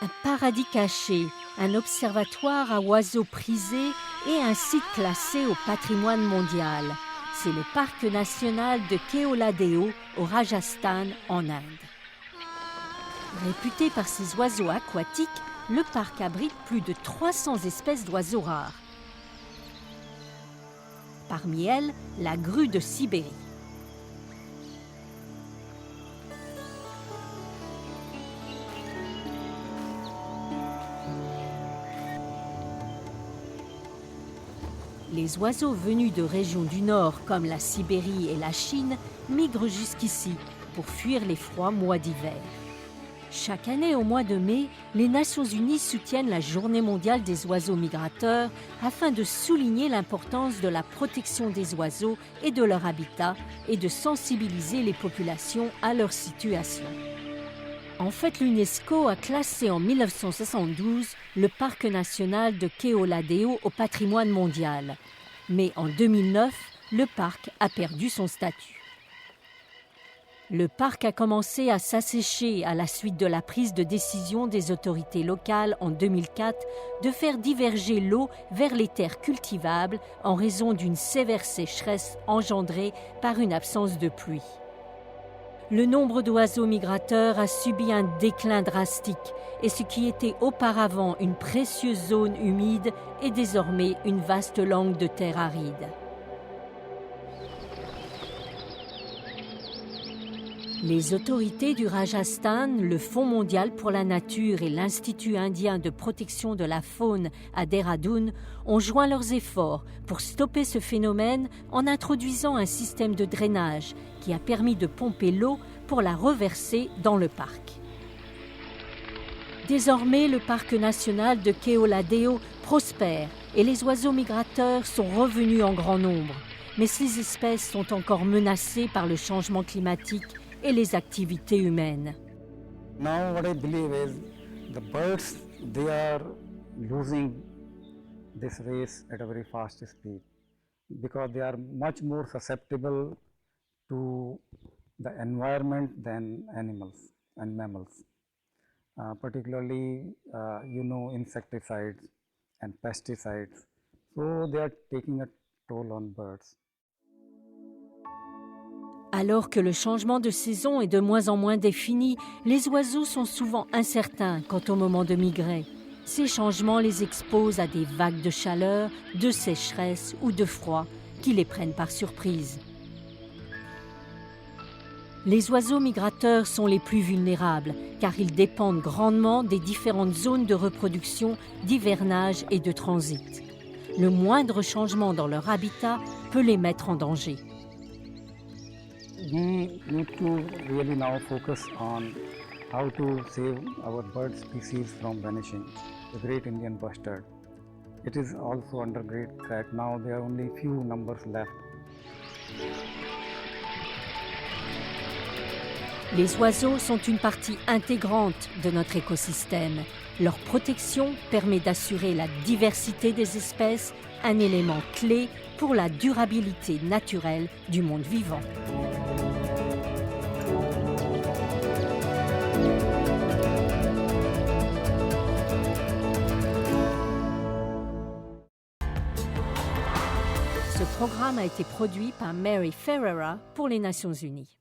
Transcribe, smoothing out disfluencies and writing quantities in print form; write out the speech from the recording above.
Un paradis caché, un observatoire à oiseaux prisés et un site classé au patrimoine mondial. C'est le parc national de Keoladeo au Rajasthan en Inde. Réputé par ses oiseaux aquatiques, le parc abrite plus de 300 espèces d'oiseaux rares. Parmi elles, la grue de Sibérie. Les oiseaux venus de régions du Nord comme la Sibérie et la Chine migrent jusqu'ici pour fuir les froids mois d'hiver. Chaque année au mois de mai, les Nations Unies soutiennent la Journée mondiale des oiseaux migrateurs afin de souligner l'importance de la protection des oiseaux et de leur habitat et de sensibiliser les populations à leur situation. En fait, l'UNESCO a classé en 1972 le parc national de Keoladeo au patrimoine mondial. Mais en 2009, le parc a perdu son statut. Le parc a commencé à s'assécher à la suite de la prise de décision des autorités locales en 2004 de faire diverger l'eau vers les terres cultivables en raison d'une sévère sécheresse engendrée par une absence de pluie. Le nombre d'oiseaux migrateurs a subi un déclin drastique et ce qui était auparavant une précieuse zone humide est désormais une vaste langue de terre aride. Les autorités du Rajasthan, le Fonds mondial pour la nature et l'Institut indien de protection de la faune à Dehradun ont joint leurs efforts pour stopper ce phénomène en introduisant un système de drainage qui a permis de pomper l'eau pour la reverser dans le parc. Désormais, le parc national de Keoladeo prospère et les oiseaux migrateurs sont revenus en grand nombre. Mais ces espèces sont encore menacées par le changement climatique et les activités humaines. Now what I believe is the birds, they are losing this race at a very fast speed because they are much more susceptible to the environment than animals and mammals. Particularly, insecticides and pesticides. So they are taking a toll on birds. Alors que le changement de saison est de moins en moins défini, les oiseaux sont souvent incertains quant au moment de migrer. Ces changements les exposent à des vagues de chaleur, de sécheresse ou de froid qui les prennent par surprise. Les oiseaux migrateurs sont les plus vulnérables car ils dépendent grandement des différentes zones de reproduction, d'hivernage et de transit. Le moindre changement dans leur habitat peut les mettre en danger. We need to really now focus on how to save our bird species from vanishing. The great Indian bustard. It is also under great threat. Now there are only few numbers left. Les oiseaux sont une partie intégrante de notre écosystème. Leur protection permet d'assurer la diversité des espèces, un élément clé pour la durabilité naturelle du monde vivant. Ce programme a été produit par Mary Ferreira pour les Nations Unies.